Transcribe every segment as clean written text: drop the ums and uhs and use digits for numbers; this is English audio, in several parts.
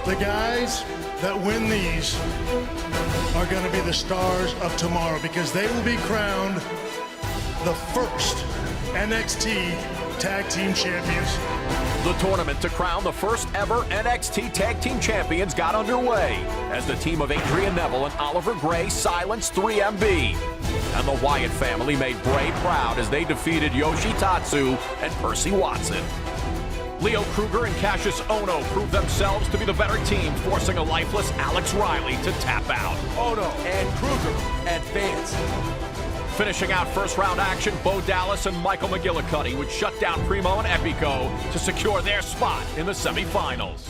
The guys that win these are going to be the stars of tomorrow because they will be crowned the first NXT Tag Team Champions. The tournament to crown the first ever NXT Tag Team Champions got underway as the team of Adrian Neville and Oliver Gray silenced 3MB. And the Wyatt family made Bray proud as they defeated Yoshitatsu and Percy Watson. Leo Kruger and Cassius Ohno proved themselves to be the better team, forcing a lifeless Alex Riley to tap out. Ohno and Kruger advance. Finishing out first-round action, Bo Dallas and Michael McGillicuddy would shut down Primo and Epico to secure their spot in the semifinals.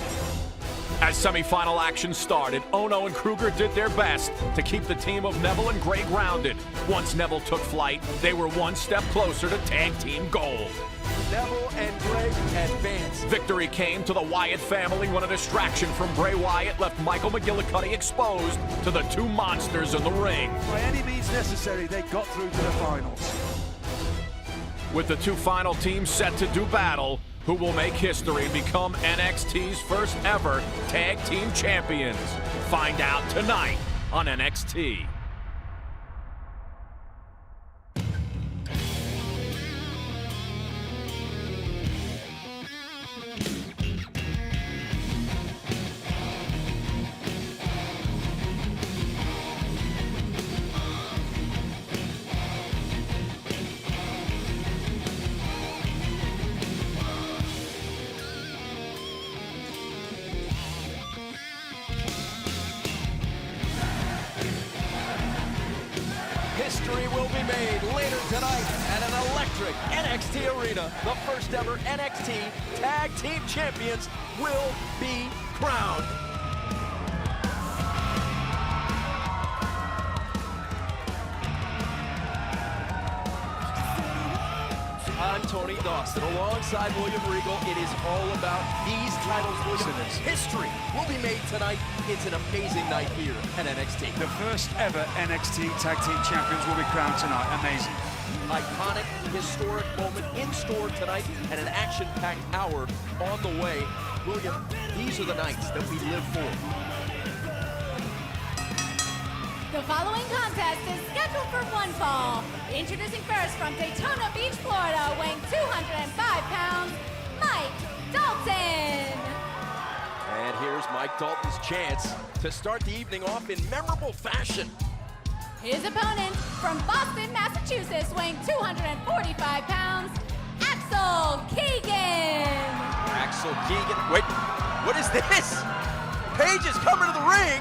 As semifinal action started, Ohno and Kruger did their best to keep the team of Neville and Gray grounded. Once Neville took flight, they were one step closer to tag team gold. Neville and Gray advance. Victory came to the Wyatt family when a distraction from Bray Wyatt left Michael McGillicuddy exposed to the two monsters in the ring. By any means necessary, they got through to the finals. With the two final teams set to do battle, who will make history and become NXT's first ever Tag Team Champions? Find out tonight on NXT. History will be made later tonight at an electric NXT arena. The first ever NXT Tag Team Champions will be crowned. I'm Tony Dawson. Alongside William Regal, it is all about these titles. William, history will be made tonight. It's an amazing night here at NXT. The first ever NXT Tag Team Champions will be crowned tonight. Amazing. Iconic, historic moment in store tonight and an action-packed hour on the way. William, these are the nights that we live for. The following contest is scheduled for one fall. Introducing first from Daytona Beach, Florida, weighing 205 pounds, Mike Dalton. And here's Mike Dalton's chance to start the evening off in memorable fashion. His opponent from Boston, Massachusetts, weighing 245 pounds, Axel Keegan. Axel Keegan. Wait, what is this? Paige is coming to the ring.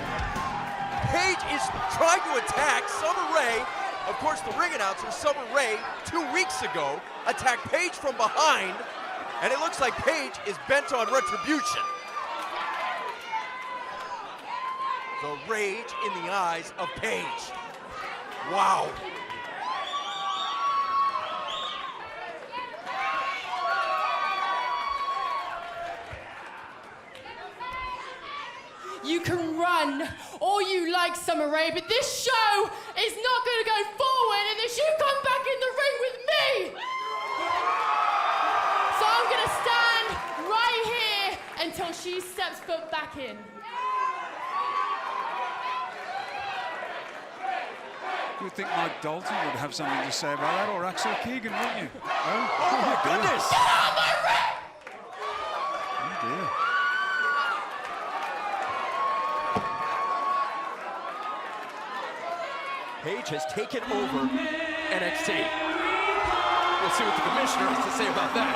Paige is trying to attack Summer Rae. Of course, the ring announcer, Summer Rae, 2 weeks ago, attacked Paige from behind, and it looks like Paige is bent on retribution. The rage in the eyes of Paige. Wow. You can run all you like, Summer Rae, but this show is not going to go forward unless you come back in the ring with me. So I'm going to stand right here until she steps foot back in. You would think Mike Dalton would have something to say about that, or Axel Keegan, wouldn't you? Oh my goodness! Get out of my ring! Oh dear. Paige has taken over NXT. We'll see what the commissioner has to say about that.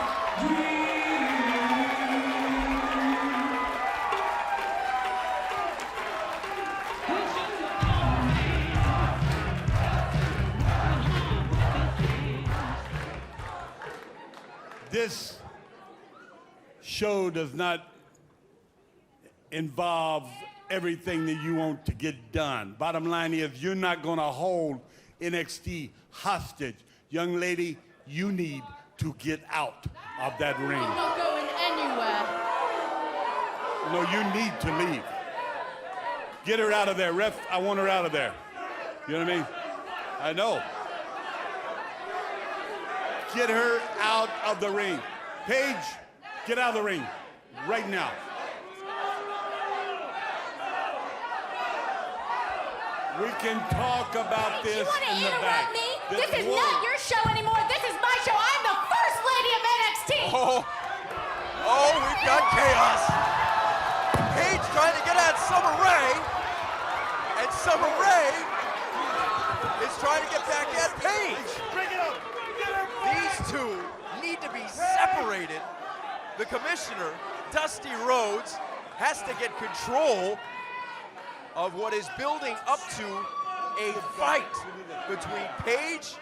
This show does not involve everything that you want to get done. Bottom line is, you're not going to hold NXT hostage. Young lady, you need to get out of that ring. I'm not going anywhere. No, you need to leave. Get her out of there. Ref, I want her out of there. You know what I mean? I know. Get her out of the ring. Paige, get out of the ring right now. We can talk about You this want to in the interrupt back. me? This is not your show anymore. This is my show. I'm the first lady of NXT. Oh, we've got chaos. Paige trying to get at Summer Rae, and Summer Rae is trying to get back at Paige. Bring it up. These two need to be separated. The commissioner, Dusty Rhodes, has to get control of what is building up to a fight between Paige,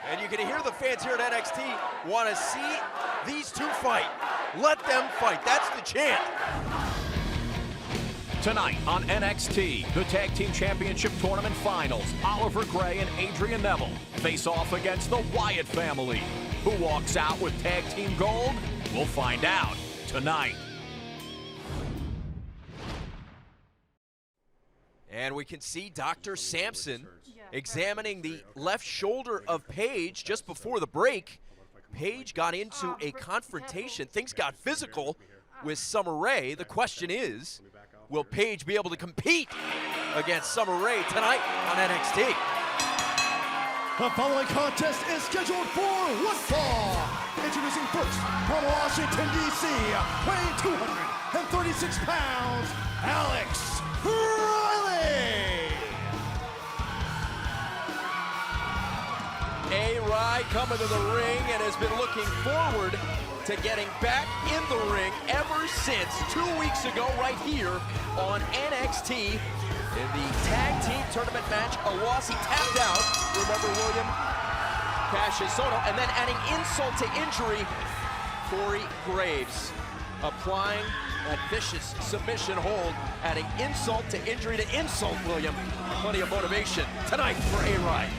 and you can hear the fans here at NXT want to see these two fight. Let them fight. That's the chant. Tonight on NXT, the Tag Team Championship Tournament Finals, Oliver Gray and Adrian Neville face off against the Wyatt family. Who walks out with Tag Team Gold? We'll find out tonight. And we can see Dr. Sampson examining the left shoulder of Paige just before the break. Paige got into a confrontation. Things got physical with Summer Rae. The question is, will Paige be able to compete against Summer Rae tonight on NXT? The following contest is scheduled for one fall. Introducing first, from Washington, D.C., weighing 236 pounds, Alex Riley. A-Rye coming to the ring and has been looking forward to getting back in the ring ever since 2 weeks ago right here on NXT in the tag team tournament match. Awasi tapped out, remember William Cassius Soto, and then adding insult to injury, Corey Graves applying that vicious submission hold, adding insult to injury to insult, William. Plenty of motivation tonight for A-Rye.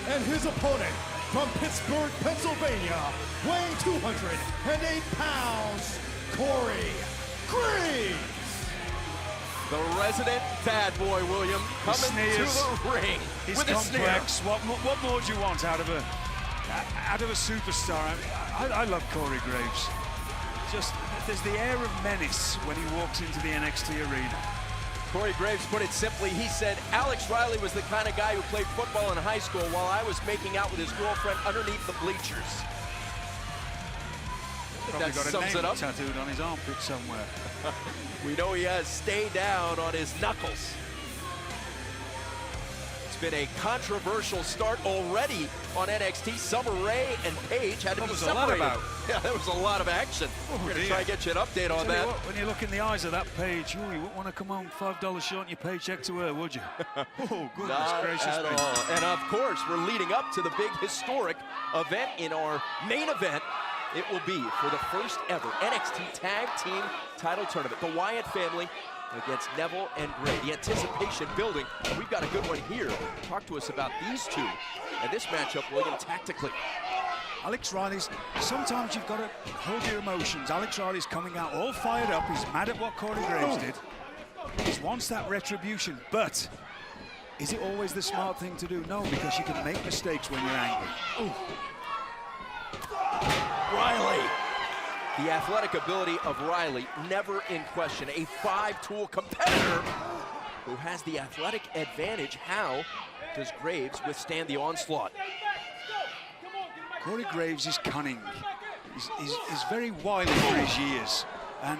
And his opponent, from Pittsburgh, Pennsylvania, weighing 208 pounds, Corey Graves. The resident bad boy, William, coming to the ring He's with a sneer. complex. What more do you want out of a superstar? I love Corey Graves. Just there's the air of menace when he walks into the NXT arena. Corey Graves put it simply. He said Alex Riley was the kind of guy who played football in high school while I was making out with his girlfriend underneath the bleachers. Probably That got a sums name it up. tattooed on his armpit somewhere. We know he has stay down on his knuckles. It's been a controversial start already on NXT. Summer Rae and Paige had to be was a lot separated. about. Yeah, there was a lot of action. We're going to dear. try and get you an update on Tell you that. what, when you look in the eyes of that Paige, you wouldn't want to come home $5 short in your paycheck to her, would you? Oh, goodness Not gracious at me. all. And of course, we're leading up to the big historic event in our main event. It will be for the first ever NXT Tag Team Title Tournament. The Wyatt family against Neville and Gray. The anticipation building. And we've got a good one here. Talk to us about these two and this matchup, William, tactically. Alex Riley's, sometimes you've got to hold your emotions. Alex Riley's coming out all fired up. He's mad at what Corey Graves did. He wants that retribution, but is it always the smart thing to do? No, because you can make mistakes when you're angry. Riley. The athletic ability of Riley never in question. A five-tool competitor who has the athletic advantage. How does Graves withstand the onslaught? Corey Graves is cunning. He's very wily for his years, and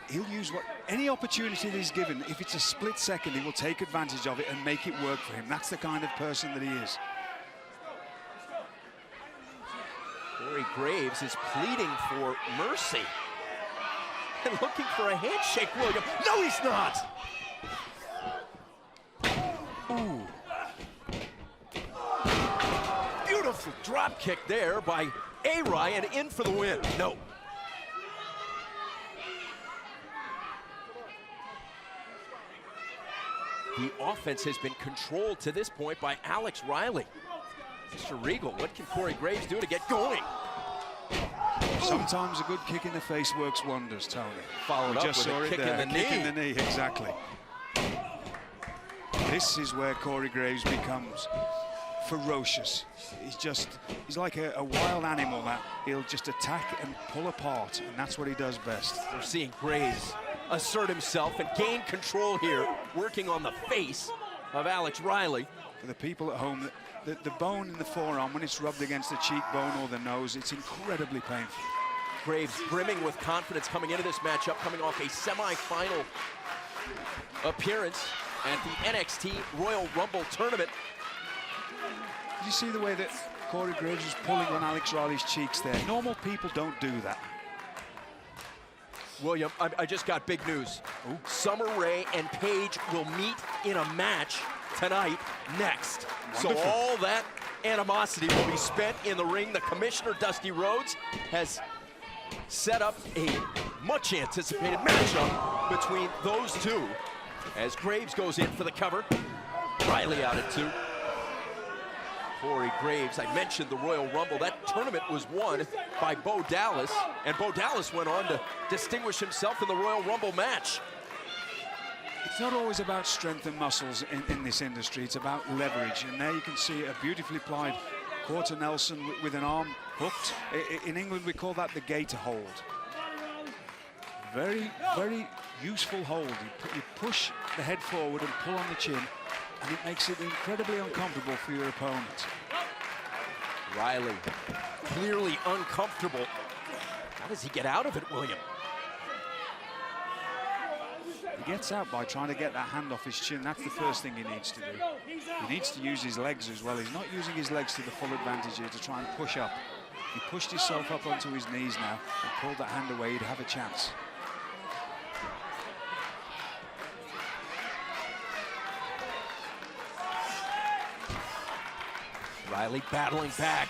he'll use any opportunity that he's given. If it's a split second, he will take advantage of it and make it work for him. That's the kind of person that he is. Corey Graves is pleading for mercy and looking for a handshake, William. No, he's not. Ooh. Beautiful drop kick there by A-Rye and in for the win. No. The offense has been controlled to this point by Alex Riley. Mr. Regal, what can Corey Graves do to get going? Sometimes a good kick in the face works wonders, Tony. Followed We up just with saw a it kick in there. the Kick knee. in the knee, exactly. This is where Corey Graves becomes ferocious. He's like a wild animal that he'll just attack and pull apart, and that's what he does best. We're seeing Graves assert himself and gain control here, working on the face of Alex Riley. For the people at home, the bone in the forearm, when it's rubbed against the cheekbone or the nose, it's incredibly painful. Graves brimming with confidence coming into this matchup, coming off a semi-final appearance at the NXT Royal Rumble tournament. Did you see the way that Corey Graves was pulling on Alex Riley's cheeks there? Normal people don't do that. William, I just got big news. Summer Rae and Paige will meet in a match tonight next. Wonderful. So all that animosity will be spent in the ring. The commissioner, Dusty Rhodes, has set up a much anticipated matchup between those two as Graves goes in for the cover. Riley out at 2. Corey Graves, I mentioned the Royal Rumble. That tournament was won by Bo Dallas, and Bo Dallas went on to distinguish himself in the Royal Rumble match. It's not always about strength and muscles in this industry, it's about leverage. And there you can see a beautifully applied Quarter Nelson with an arm hooked. In England, we call that the gator hold. Very, very useful hold. You push the head forward and pull on the chin, and it makes it incredibly uncomfortable for your opponent. Riley, clearly uncomfortable. How does he get out of it, William? He gets out by trying to get that hand off his chin. That's the first thing he needs to do. He needs to use his legs as well. He's not using his legs to the full advantage here to try and push up. He pushed himself up onto his knees now and pulled that hand away. He'd have a chance. Riley battling back.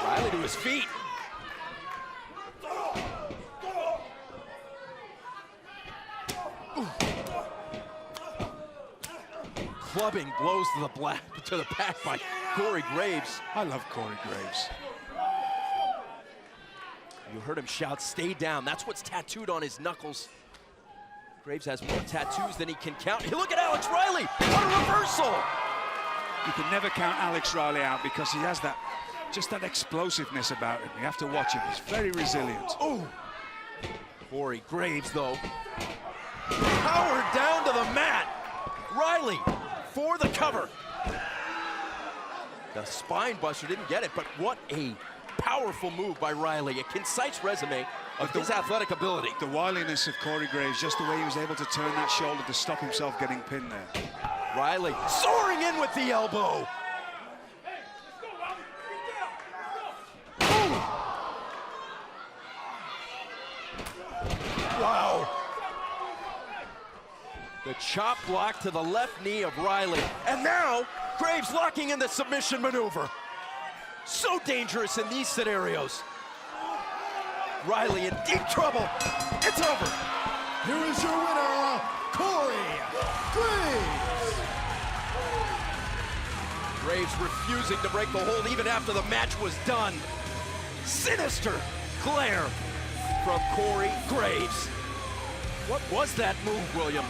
Riley to his feet. Clubbing blows to the back by Corey Graves. I love Corey Graves. You heard him shout, "Stay down." That's what's tattooed on his knuckles. Graves has more tattoos than he can count. Hey, look at Alex Riley. What a reversal. You can never count Alex Riley out because he has just that explosiveness about him. You have to watch him. He's very resilient. Oh, Corey Graves, though, powered down to the mat. Riley for the cover. The spine buster didn't get it, but what a powerful move by Riley. A concise resume of his athletic ability. The wiliness of Corey Graves, just the way he was able to turn that shoulder to stop himself getting pinned there. Riley soaring in with the elbow. Ooh. Wow. The chop block to the left knee of Riley. And now, Graves locking in the submission maneuver. So dangerous in these scenarios. Riley in deep trouble. It's over. Here is your winner, Corey Graves. Graves refusing to break the hold even after the match was done. Sinister glare from Corey Graves. What was that move, William?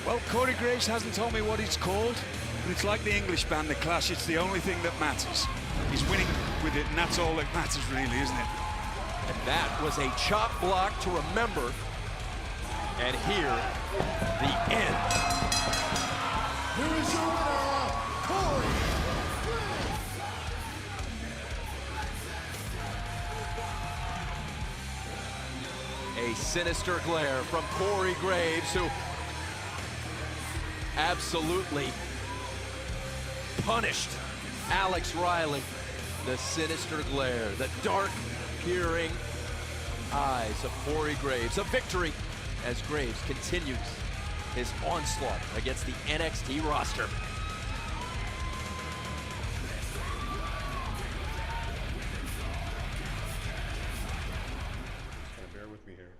Well, Corey Graves hasn't told me what it's called, but it's like the English band, The Clash. It's the only thing that matters. He's winning with it, and that's all that matters, really, isn't it? And that was a chop block to remember. And here, the end. Here is your winner, Corey Graves. A sinister glare from Corey Graves, who absolutely punished Alex Riley. The sinister glare, the dark, peering eyes of Corey Graves. A victory as Graves continues his onslaught against the NXT roster. Bear with me here.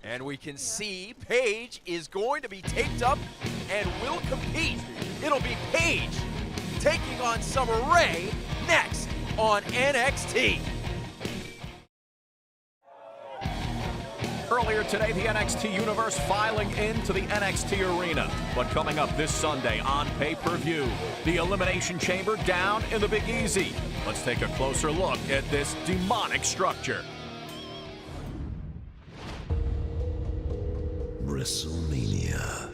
And we can see Paige is going to be taped up and will compete. It'll be Paige taking on Summer Rae next on NXT. Early Earlier today, the NXT Universe filing into the NXT Arena. But coming up this Sunday on pay-per-view, the Elimination Chamber down in the Big Easy. Let's take a closer look at this demonic structure. WrestleMania,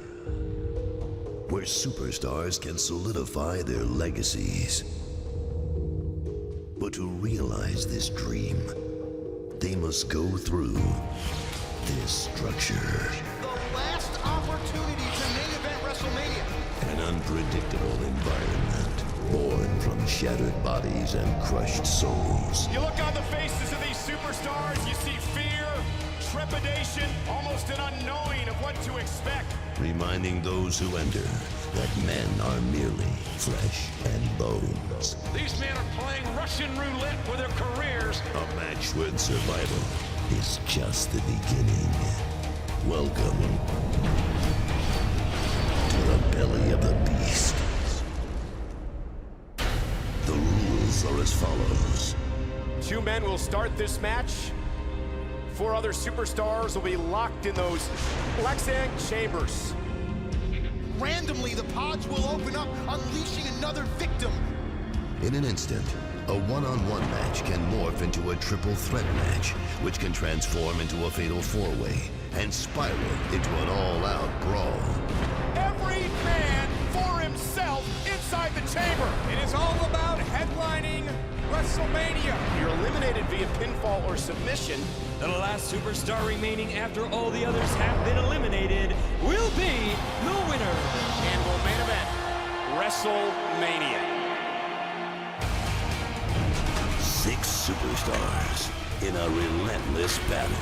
where superstars can solidify their legacies. But to realize this dream, they must go through this structure. The last opportunity to main event WrestleMania. An unpredictable environment, born from shattered bodies and crushed souls. You look on the faces of these superstars, you see fear, trepidation, almost an unknowing of what to expect. Reminding those who enter that men are merely flesh and bones. These men are playing Russian roulette for their careers. A match with survival is just the beginning. Welcome to the belly of the beast. The rules are as follows. 2 men will start this match. 4 other superstars will be locked in those Lexan chambers. Randomly, the pods will open up, unleashing another victim. In an instant, a one-on-one match can morph into a triple threat match, which can transform into a fatal 4-way and spiral into an all-out brawl. Every man for himself inside the chamber. It is all about headlining WrestleMania. You're eliminated via pinfall or submission. The last superstar remaining after all the others have been eliminated will be the winner. And will main event WrestleMania. 6 superstars in a relentless battle.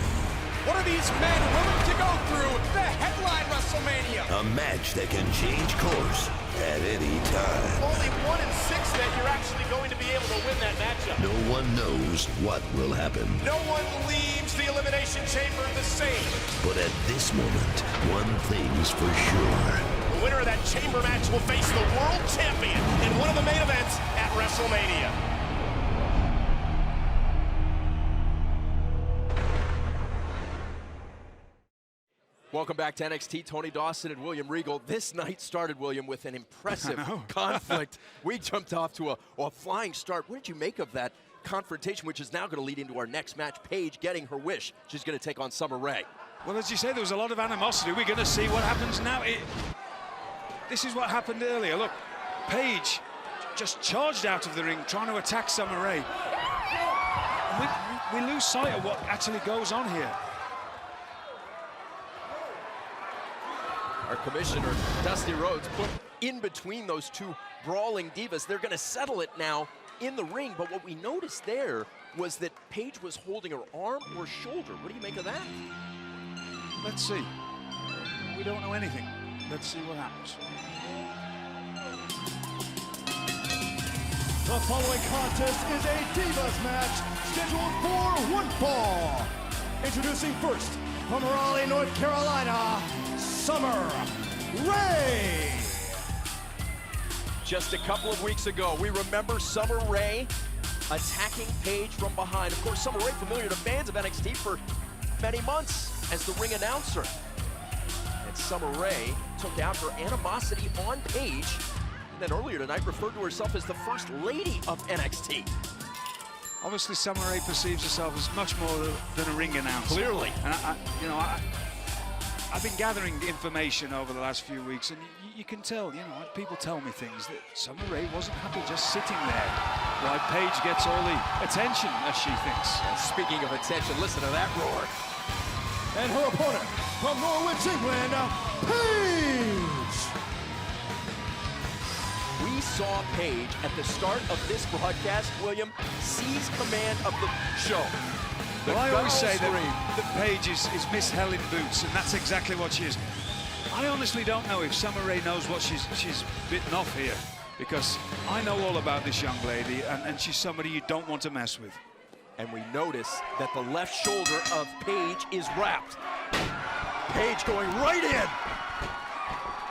What are these men willing to go through the headline WrestleMania? A match that can change course at any time. Only 1 in 6 that you're actually going to be able to win that matchup. No one knows what will happen. No one leaves the Elimination Chamber the same. But at this moment, one thing's for sure. The winner of that chamber match will face the world champion in one of the main events at WrestleMania. Welcome back to NXT. Tony Dawson and William Regal. This night started, William, with an impressive conflict. We jumped off to a flying start. What did you make of that confrontation, which is now going to lead into our next match? Paige getting her wish. She's going to take on Summer Rae. Well, as you say, there was a lot of animosity. We're going to see what happens now. This is what happened earlier. Look, Paige just charged out of the ring, trying to attack Summer Rae. We lose sight of what actually goes on here. Our commissioner, Dusty Rhodes, put in between those 2 brawling divas. They're going to settle it now in the ring, but what we noticed there was that Paige was holding her arm or shoulder. What do you make of that? Let's see. We don't know anything. Let's see what happens. The following contest is a Divas match scheduled for 1 fall. Introducing first, from Raleigh, North Carolina, Summer Rae. Just a couple of weeks ago, we remember Summer Rae attacking Paige from behind. Of course, Summer Rae familiar to fans of NXT for many months as the ring announcer. And Summer Rae took out her animosity on Paige, and then earlier tonight referred to herself as the First Lady of NXT. Obviously, Summer Rae perceives herself as much more than a ring announcer. Clearly. And I've been gathering the information over the last few weeks, and you can tell, people tell me things that Summer Rae wasn't happy just sitting there while Paige gets all the attention, as she thinks. And speaking of attention, listen to that roar. And her opponent, from Norwich, England, Paige. We saw Paige at the start of this broadcast, William, seize command of the show. Well, I always say that Paige is Miss Hell in Boots, and that's exactly what she is. I honestly don't know if Summer Rae knows what she's bitten off here, because I know all about this young lady, and she's somebody you don't want to mess with. And we notice that the left shoulder of Paige is wrapped. Paige going right in.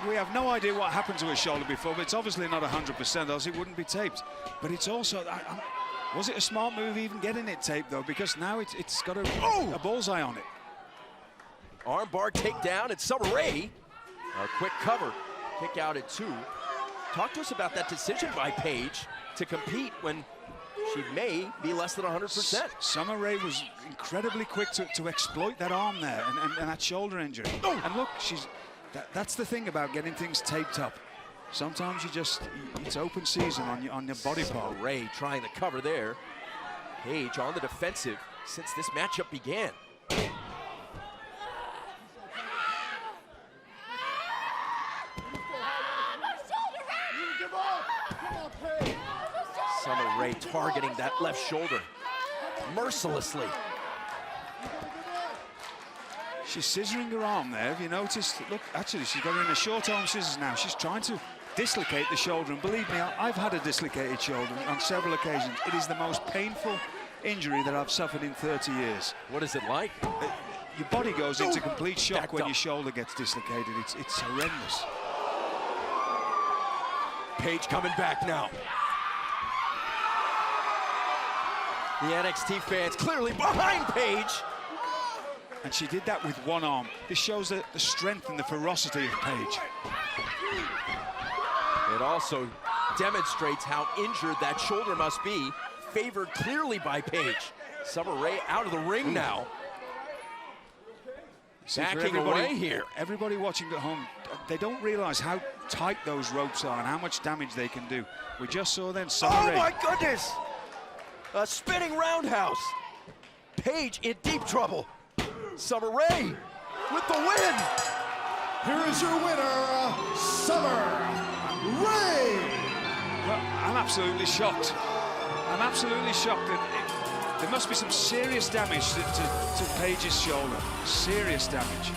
We have no idea what happened to her shoulder before, but it's obviously not 100%, else it wouldn't be taped. But it's also... was it a smart move even getting it taped, though? Because now it's got a bullseye on it. Armbar takedown, and Summer Rae, a quick cover, kick out at 2. Talk to us about that decision by Paige to compete when she may be less than 100%. Summer Rae was incredibly quick to exploit that arm there and that shoulder injury. Oh. And look, that's the thing about getting things taped up. Sometimes it's open season on your body part. Summer Rae trying to cover there. Paige on the defensive since this matchup began. Summer Rae targeting that left shoulder mercilessly. She's scissoring her arm there. Have you noticed? Look, actually, she's got her in a short arm scissors now. She's trying to dislocate the shoulder. And believe me, I've had a dislocated shoulder on several occasions. It is the most painful injury that I've suffered in 30 years. What is it like? Your body goes into complete shock when your shoulder gets dislocated. It's horrendous. Paige coming back now. The NXT fans clearly behind Paige. And she did that with one arm. This shows the strength and the ferocity of Paige. It also demonstrates how injured that shoulder must be, favored clearly by Paige. Summer Rae out of the ring now. Backing away here. Everybody watching at home, they don't realize how tight those ropes are and how much damage they can do. We just saw then Summer Rae. Oh my goodness! A spinning roundhouse. Paige in deep trouble. Summer Rae with the win. Here is your winner, Summer Rae. Well, I'm absolutely shocked. I'm absolutely shocked. There must be some serious damage to Paige's shoulder. Serious damage.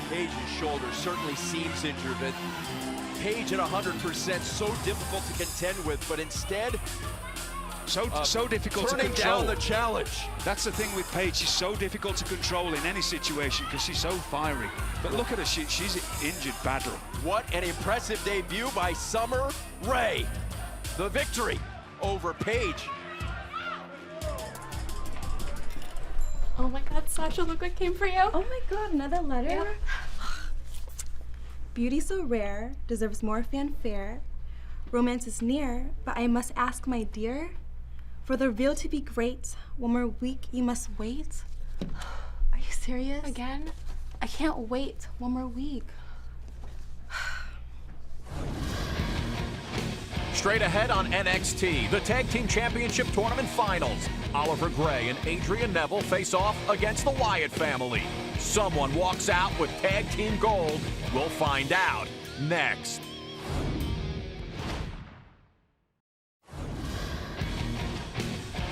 Paige's shoulder certainly seems injured, but Paige at 100%, so difficult to contend with, but instead, so difficult to turning control. down the challenge. That's the thing with Paige. She's so difficult to control in any situation because she's so fiery. But look at her, she's injured badly. What an impressive debut by Summer Rae. The victory over Paige. Oh my God, Sasha, look what came for you. Oh my God, another letter? Yeah. Beauty so rare, deserves more fanfare. Romance is near, but I must ask, my dear, for the real to be great, 1 more week you must wait. Are you serious? Again? I can't wait 1 more week. Straight ahead on NXT, the Tag Team Championship Tournament Finals. Oliver Gray and Adrian Neville face off against the Wyatt family. Someone walks out with Tag Team Gold. We'll find out next.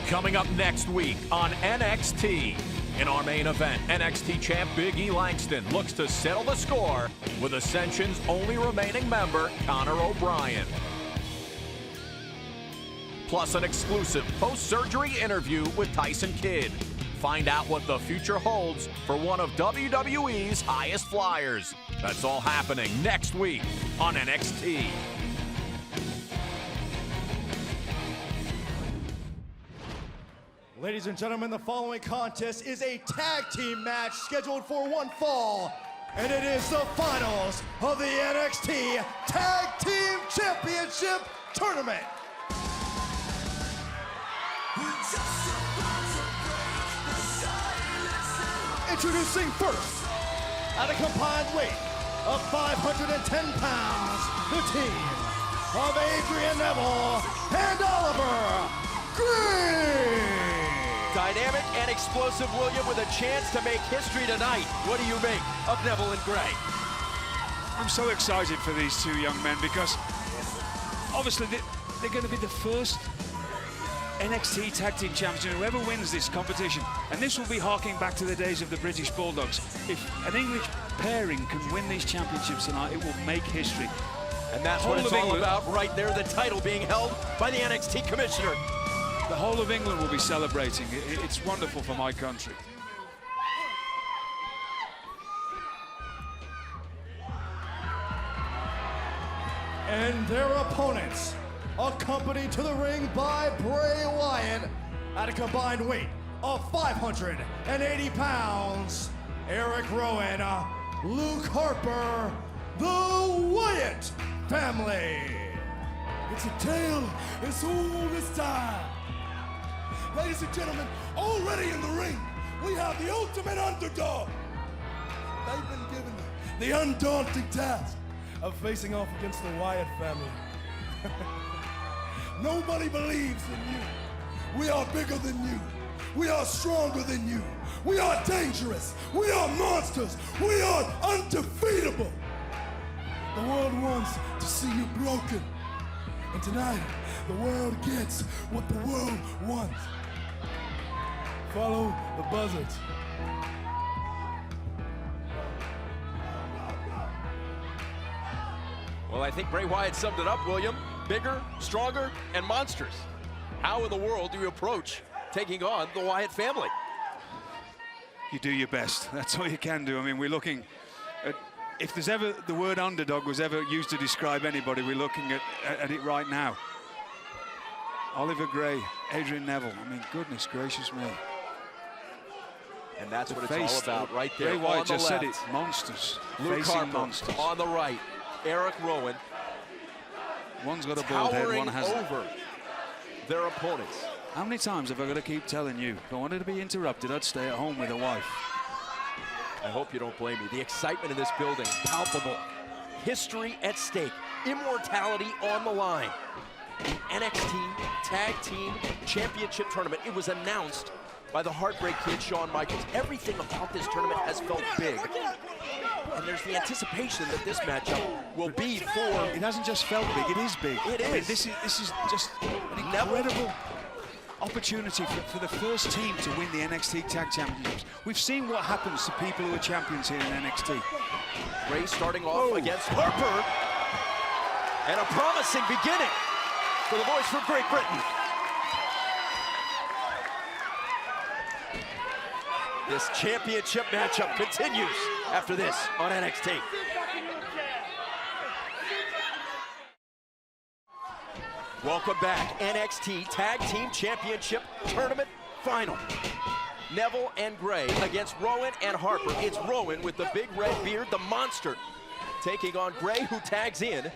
Coming up next week on NXT. In our main event, NXT champ Big E Langston looks to settle the score with Ascension's only remaining member, Connor O'Brien. Plus an exclusive post-surgery interview with Tyson Kidd. Find out what the future holds for one of WWE's highest flyers. That's all happening next week on NXT. Ladies and gentlemen, the following contest is a tag team match scheduled for 1 fall, and it is the finals of the NXT Tag Team Championship Tournament. Introducing first, at a combined weight of 510 pounds, the team of Adrian Neville and Oliver Gray. Dynamic and explosive William with a chance to make history tonight. What do you make of Neville and Gray? I'm so excited for these two young men because obviously they're going to be the first NXT Tag Team Champions, and whoever wins this competition, and this will be harking back to the days of the British Bulldogs. If an English pairing can win these championships tonight, it will make history. And that's what it's all about right there, the title being held by the NXT Commissioner. The whole of England will be celebrating. It's wonderful for my country. And their opponents, accompanied to the ring by Bray Wyatt at a combined weight of 580 pounds, Eric Rowan, Luke Harper, the Wyatt family. It's a tale as old as time. Ladies and gentlemen, already in the ring, we have the ultimate underdog. They've been given the undaunting task of facing off against the Wyatt family. Nobody believes in you. We are bigger than you. We are stronger than you. We are dangerous. We are monsters. We are undefeatable. The world wants to see you broken. And tonight, the world gets what the world wants. Follow the buzzards. Well, I think Bray Wyatt summed it up, William. Bigger, stronger, and monsters. How in the world do you approach taking on the Wyatt family? You do your best. That's all you can do. I mean, we're looking at, if there's ever the word underdog was ever used to describe anybody, we're looking at it right now. Oliver Gray, Adrian Neville. I mean, goodness gracious me. And that's The what face, it's all about right there. Bray Wyatt on the just left. said it. Monsters. Luke Facing Harper monsters. on the right. Eric Rowan. One's got a bald head, one hasn't. Over their opponents. How many times have I got to keep telling you? If I wanted to be interrupted, I'd stay at home with a wife. I hope you don't blame me. The excitement in this building, palpable. History at stake. Immortality on the line. The NXT Tag Team Championship Tournament. It was announced by the Heartbreak Kid, Shawn Michaels. Everything about this tournament has felt big. And there's the anticipation that this matchup will be for... It hasn't just felt big, it is big. It is. I mean, this is just an incredible opportunity for the first team to win the NXT Tag Championships. We've seen what happens to people who are champions here in NXT. Ray starting off against Harper. And a promising beginning for the boys from Great Britain. This championship matchup continues after this on NXT. Welcome back, NXT Tag Team Championship Tournament Final. Neville and Gray against Rowan and Harper. It's Rowan with the big red beard, the monster, taking on Gray, who tags in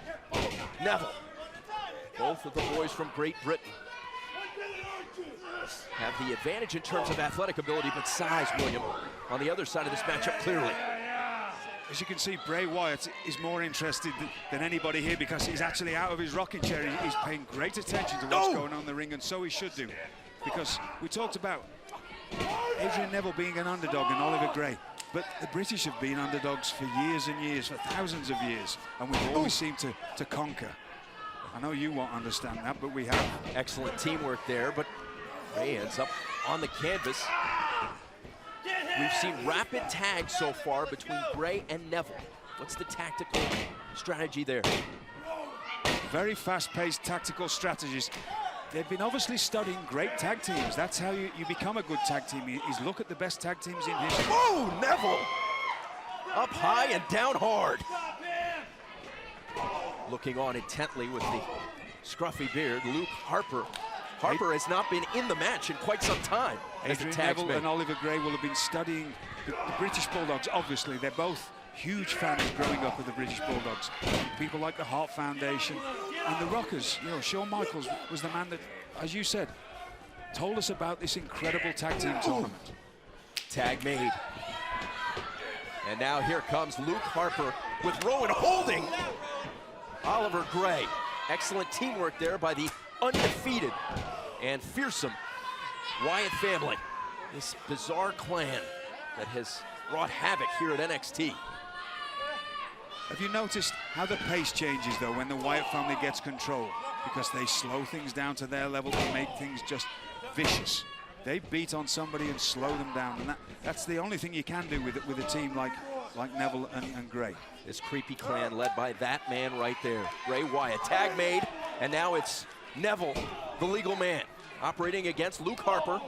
Neville. Both of the boys from Great Britain have the advantage in terms of athletic ability, but size, William, on the other side of this matchup, clearly. As you can see, Bray Wyatt is more interested than anybody here because he's actually out of his rocking chair. He's paying great attention to what's going on in the ring, and so he should do. Because we talked about Adrian Neville being an underdog and Oliver Gray, but the British have been underdogs for years and years, for thousands of years, and we've always seemed to conquer. I know you won't understand that, but we have. Excellent teamwork there, but Gray ends up on the canvas. We've seen rapid tags so far between Gray and Neville. What's the tactical strategy there? Very fast-paced tactical strategies. They've been obviously studying great tag teams. That's how you become a good tag team, is look at the best tag teams in history. Oh, Neville! Up high and down hard. Looking on intently with the scruffy beard, Luke Harper. Harper has not been in the match in quite some time. Adrian Neville and Oliver Gray will have been studying the British Bulldogs. Obviously, they're both huge fans growing up with the British Bulldogs. People like the Hart Foundation and the Rockers. You know, Shawn Michaels was the man that, as you said, told us about this incredible tag team tournament. Tag made. And now here comes Luke Harper with Rowan holding Oliver Gray. Excellent teamwork there by the undefeated and fearsome Wyatt family. This bizarre clan that has wrought havoc here at NXT. Have you noticed how the pace changes, though, when the Wyatt family gets control? Because they slow things down to their level to make things just vicious. They beat on somebody and slow them down, and that's the only thing you can do with a team like Neville and Gray. This creepy clan led by that man right there, Bray Wyatt. Tag made, and now it's Neville, the legal man, operating against Luke Harper.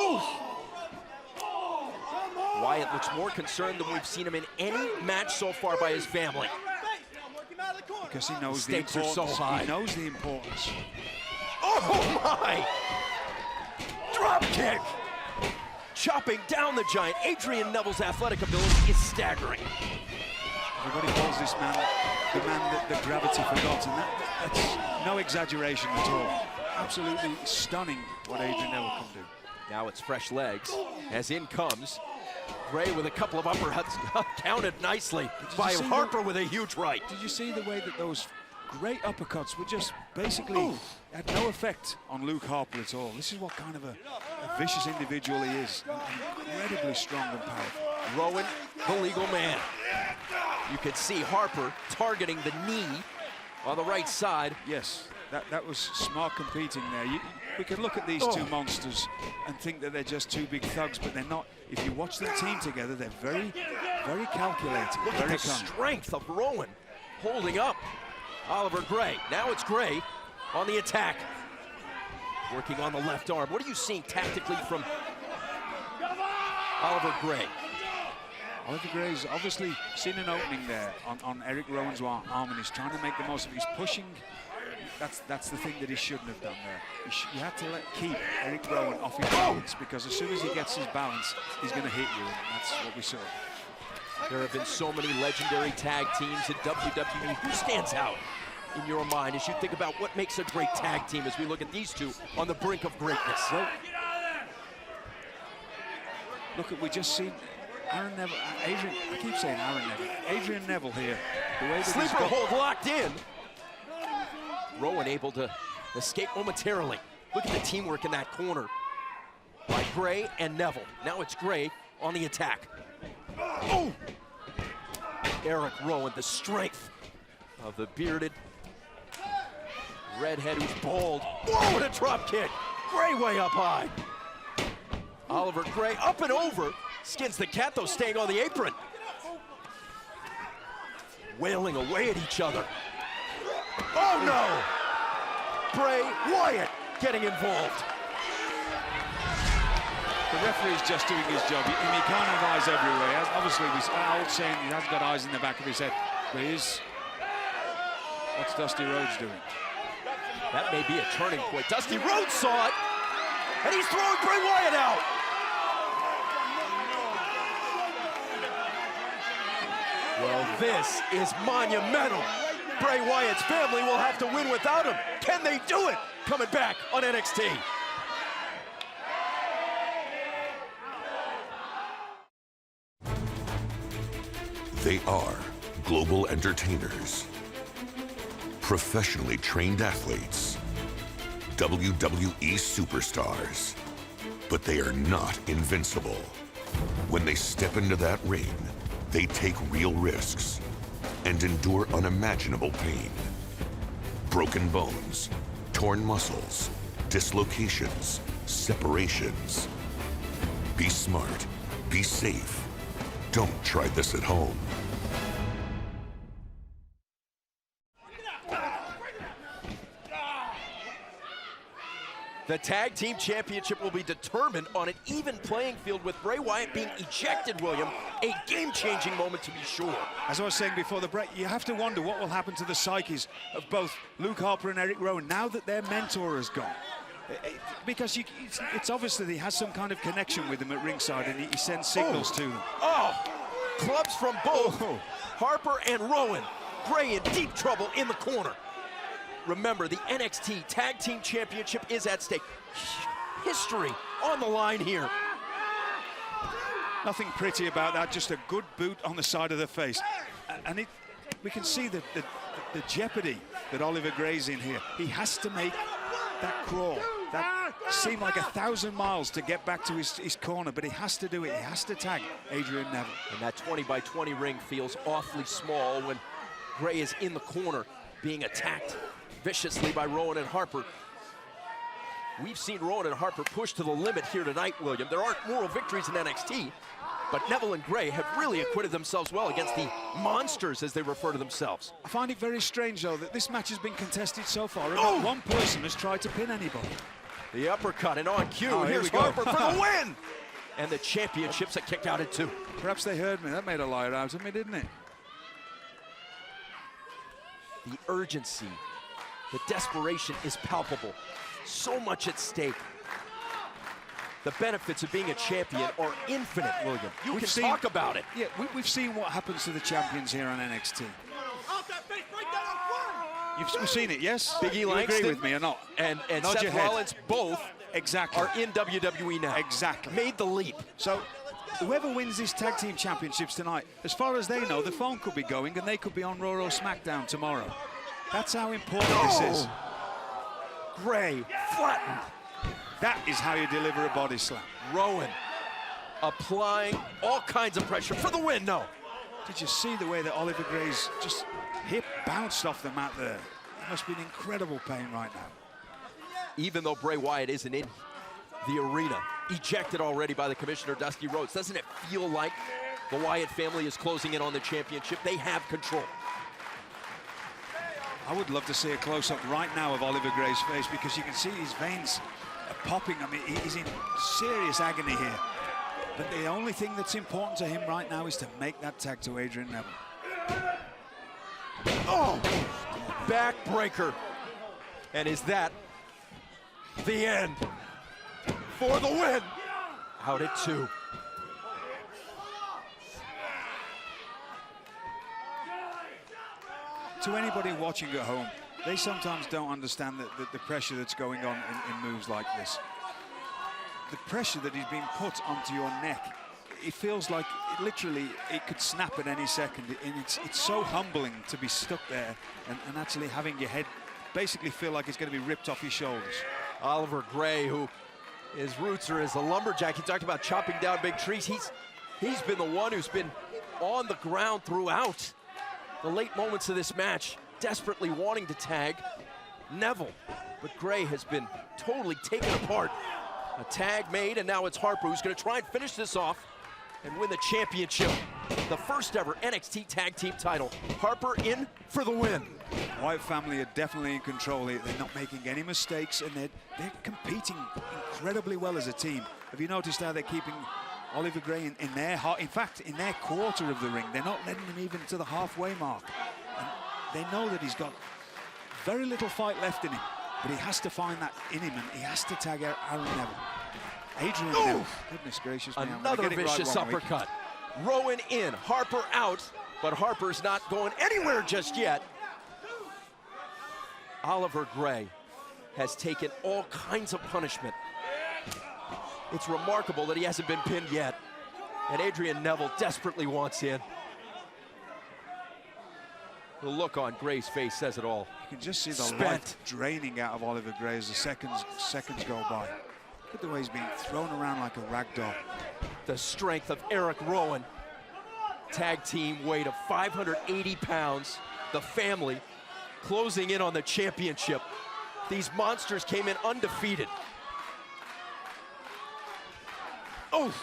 Oof. Wyatt looks more concerned than we've seen him in any match so far by his family. Because he knows the Stakes are importance. so high. He knows the importance. Oh my! drop kick! Chopping down the Giant. Adrian Neville's athletic ability is staggering. Everybody calls this man the man that gravity forgot, and that's no exaggeration at all. Absolutely stunning what Adrian Neville can do. Now it's fresh legs as in comes Gray with a couple of uppercuts counted nicely by Harper with a huge right. Did you see the way that those great uppercuts were just basically had no effect on Luke Harper at all? This is what kind of a vicious individual he is. Incredibly strong and powerful. Rowan, the legal man. You could see Harper targeting the knee on the right side. Yes, that was smart competing there. We can look at these two monsters and think that they're just two big thugs, but they're not. If you watch them team together, they're very, very calculated. Look at the strength of Rowan holding up Oliver Gray. Now it's Gray on the attack. Working on the left arm. What are you seeing tactically from Oliver Gray? Oliver Gray's obviously seen an opening there on Eric Rowan's arm, and he's trying to make the most of it. He's pushing. That's the thing that he shouldn't have done there. You had to keep Eric Rowan off his balance, because as soon as he gets his balance, he's going to hit you, and that's what we saw. There have been so many legendary tag teams in WWE. Who stands out in your mind as you think about what makes a great tag team as we look at these two on the brink of greatness? Well, look, we just seen Aaron Neville, Adrian, I keep saying Aaron Neville. Adrian Neville here. The way that Sleeper hold locked in. Rowan able to escape momentarily. Look at the teamwork in that corner by Gray and Neville. Now it's Gray on the attack. Oh! Eric Rowan, the strength of the bearded redhead who's bald. Whoa, what a drop kick. Gray way up high. Oliver Gray up and over. Skins the cat, though, staying on the apron. Wailing away at each other. Oh, no! Bray Wyatt getting involved. The referee's just doing his job. He can't have eyes everywhere. Obviously, Al's saying he has got eyes in the back of his head. But what's Dusty Rhodes doing? That may be a turning point. Dusty Rhodes saw it, and he's throwing Bray Wyatt out. Well, this is monumental. Bray Wyatt's family will have to win without him. Can they do it? Coming back on NXT. They are global entertainers, professionally trained athletes, WWE superstars, but they are not invincible. When they step into that ring, they take real risks and endure unimaginable pain. Broken bones, torn muscles, dislocations, separations. Be smart, be safe. Don't try this at home. The Tag Team Championship will be determined on an even playing field, with Bray Wyatt being ejected, William. A game-changing moment, to be sure. As I was saying before the break, you have to wonder what will happen to the psyches of both Luke Harper and Eric Rowan now that their mentor has gone. Because it's obvious that he has some kind of connection with them at ringside, and he sends signals to them. Oh, clubs from both Harper and Rowan. Bray in deep trouble in the corner. Remember, the NXT Tag Team Championship is at stake. History on the line here. Nothing pretty about that, just a good boot on the side of the face. And we can see the jeopardy that Oliver Gray's in here. He has to make that crawl. That seemed like 1,000 miles to get back to his corner, but he has to do it. He has to tag Adrian Neville. And that 20-by-20 ring feels awfully small when Gray is in the corner being attacked viciously by Rowan and Harper. We've seen Rowan and Harper push to the limit here tonight, William. There aren't moral victories in NXT, but Neville and Gray have really acquitted themselves well against the monsters, as they refer to themselves. I find it very strange, though, that this match has been contested so far, and not one person has tried to pin anybody. The uppercut, and on cue, here's Harper for the win! And the championship's are kicked out at 2. Perhaps they heard me. That made a liar out of me, didn't it? The urgency, the desperation is palpable. So much at stake. The benefits of being a champion are infinite, William. You can talk about it. Yeah, we've seen what happens to the champions here on NXT. We've seen it, yes? Big E You Langston agree with me or not? and Nod Seth your head. Rollins both Exactly. are in WWE now. Exactly. Made the leap. So whoever wins this tag team championships tonight, as far as they know, the phone could be going and they could be on Raw or SmackDown tomorrow. That's how important this is. Gray flattened. That is how you deliver a body slam. Rowan applying all kinds of pressure for the win. No. Did you see the way that Oliver Gray's just hip bounced off the mat there? It must be in incredible pain right now. Even though Bray Wyatt isn't in the arena, ejected already by the commissioner, Dusty Rhodes, doesn't it feel like the Wyatt family is closing in on the championship? They have control. I would love to see a close-up right now of Oliver Gray's face because you can see his veins are popping. I mean, he's in serious agony here. But the only thing that's important to him right now is to make that tag to Adrian Neville. Oh, backbreaker. And is that the end for the win? Out at 2. To anybody watching at home, they sometimes don't understand the pressure that's going on in moves like this. The pressure that is being put onto your neck, it feels like literally it could snap at any second. And it's so humbling to be stuck there and actually having your head basically feel like it's going to be ripped off your shoulders. Oliver Gray, who his roots are as a lumberjack. He talked about chopping down big trees. He's been the one who's been on the ground throughout the late moments of this match, desperately wanting to tag Neville. But Gray has been totally taken apart. A tag made, and now it's Harper who's going to try and finish this off and win the championship. The first ever NXT Tag Team title. Harper in for the win. Wyatt family are definitely in control here. They're not making any mistakes, and they're competing incredibly well as a team. Have you noticed how they're keeping Oliver Gray in their heart? In fact, in their quarter of the ring, they're not letting him even to the halfway mark. And they know that he's got very little fight left in him, but he has to find that in him, and he has to tag out Aaron Neville. Adrian Neville, goodness gracious me. Another vicious uppercut. Rowan in, Harper out, but Harper's not going anywhere just yet. Oliver Gray has taken all kinds of punishment. It's remarkable that he hasn't been pinned yet. And Adrian Neville desperately wants in. The look on Gray's face says it all. You can just see the life draining out of Oliver Gray as the seconds go by. Look at the way he's being thrown around like a rag doll. The strength of Eric Rowan. Tag team weight of 580 pounds. The family closing in on the championship. These monsters came in undefeated. Oh!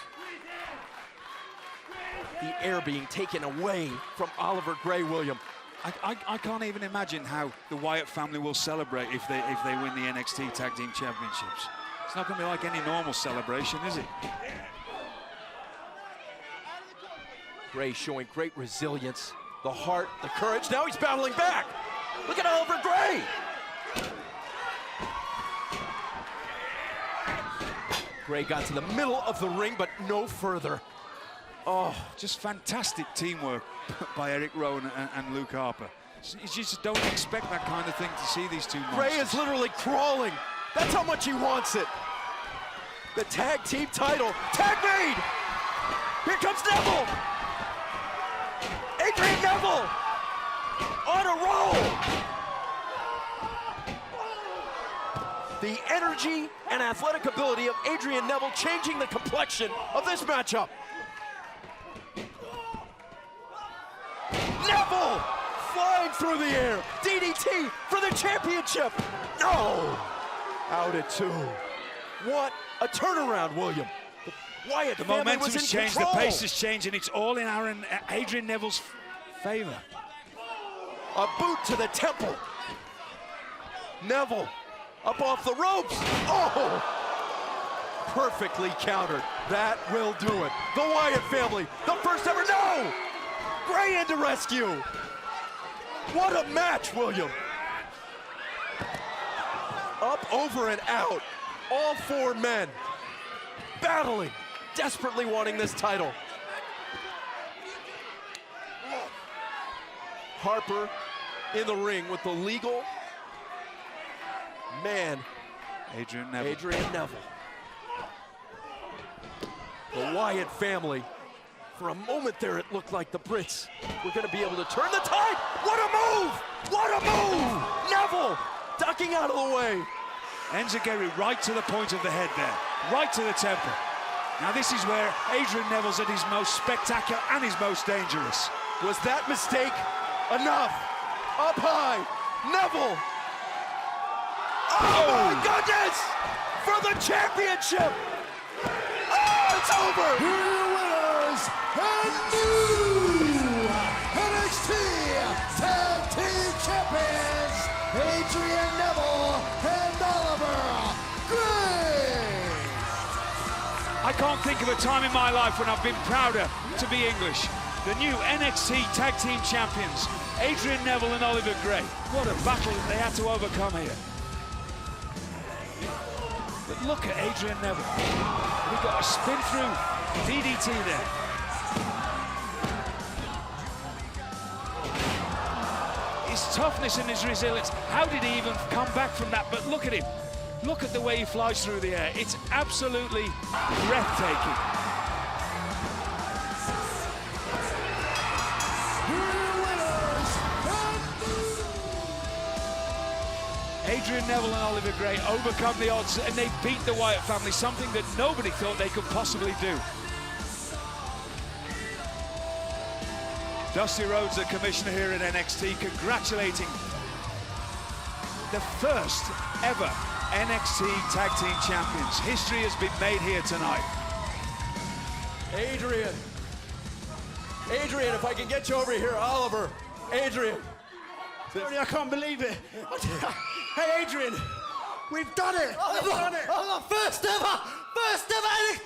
The air being taken away from Oliver Gray, William. I can't even imagine how the Wyatt family will celebrate if they win the NXT Tag Team Championships. It's not going to be like any normal celebration, is it? Gray showing great resilience, the heart, the courage. Now he's battling back. Look at Oliver Gray. Gray got to the middle of the ring, but no further. Oh, just fantastic teamwork by Eric Rowan and Luke Harper. You just don't expect that kind of thing to see these two monsters. Gray is literally crawling. That's how much he wants it. The tag team title. Tag made! Here comes Neville! Adrian Neville! On a roll! The energy and athletic ability of Adrian Neville changing the complexion of this matchup. Neville flying through the air. DDT for the championship. No! Out at 2. What a turnaround, William. The Wyatt the family momentum's was in changed, control. the pace has changed, and it's all in Adrian Neville's favor. A boot to the temple. Neville up off the ropes. Oh! Perfectly countered. That will do it. The Wyatt family, the first ever. No! Gray into rescue. What a match, William. Up, over, and out. All 4 men battling, desperately wanting this title. Harper in the ring with the legal man, Adrian Neville. Adrian Neville. The Wyatt family. For a moment there, it looked like the Brits were going to be able to turn the tide. What a move! What a move! Neville ducking out of the way. Enziguri right to the point of the head there, right to the temple. Now this is where Adrian Neville's at his most spectacular and his most dangerous. Was that mistake enough? Up high, Neville. Oh my goodness! For the championship! Oh, it's over! Here are your winners and new NXT Tag Team Champions, Adrian Neville and Oliver Gray. I can't think of a time in my life when I've been prouder to be English. The new NXT Tag Team Champions, Adrian Neville and Oliver Gray. What a battle that they had to overcome here. But look at Adrian Neville. We got a spin through DDT there. His toughness and his resilience. How did he even come back from that? But look at him. Look at the way he flies through the air. It's absolutely breathtaking. Adrian Neville and Oliver Gray overcome the odds and they beat the Wyatt family, something that nobody thought they could possibly do. Dusty Rhodes, the commissioner here at NXT, congratulating the first ever NXT Tag Team Champions. History has been made here tonight. Adrian, if I can get you over here, Oliver. Adrian. I can't believe it. Hey, Adrian, we've done it. We've done it. First ever NXT.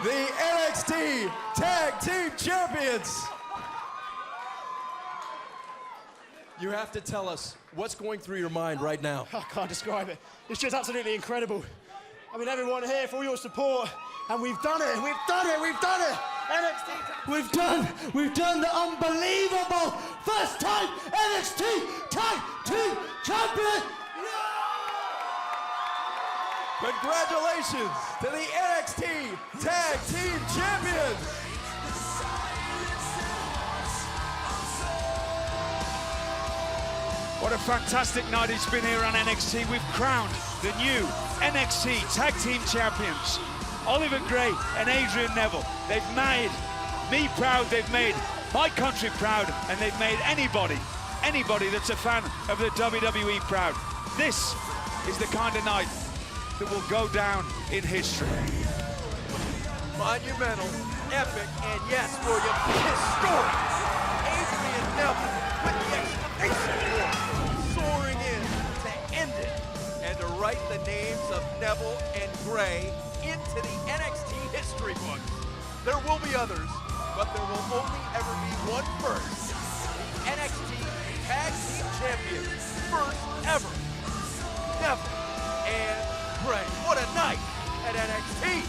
The NXT Tag Team Champions. You have to tell us what's going through your mind right now. I can't describe it. It's just absolutely incredible. I mean, everyone here for all your support, and we've done it. We've done it. We've done it. NXT. We've done the unbelievable first time NXT Tag Team Champion. Congratulations to the NXT Tag Team Champions. What a fantastic night it's been here on NXT. We've crowned the new NXT Tag Team Champions, Oliver Gray and Adrian Neville. They've made me proud, they've made my country proud, and they've made anybody that's a fan of the WWE proud. This is the kind of night that will go down in history. Monumental, epic, and yes, William, historic. Adrian Neville with the exclamation point soaring in to end it and to write the names of Neville and Gray into the NXT history books. There will be others, but there will only ever be one first. The NXT Tag Team Champions, first ever. Neville and Gray. What a night at NXT.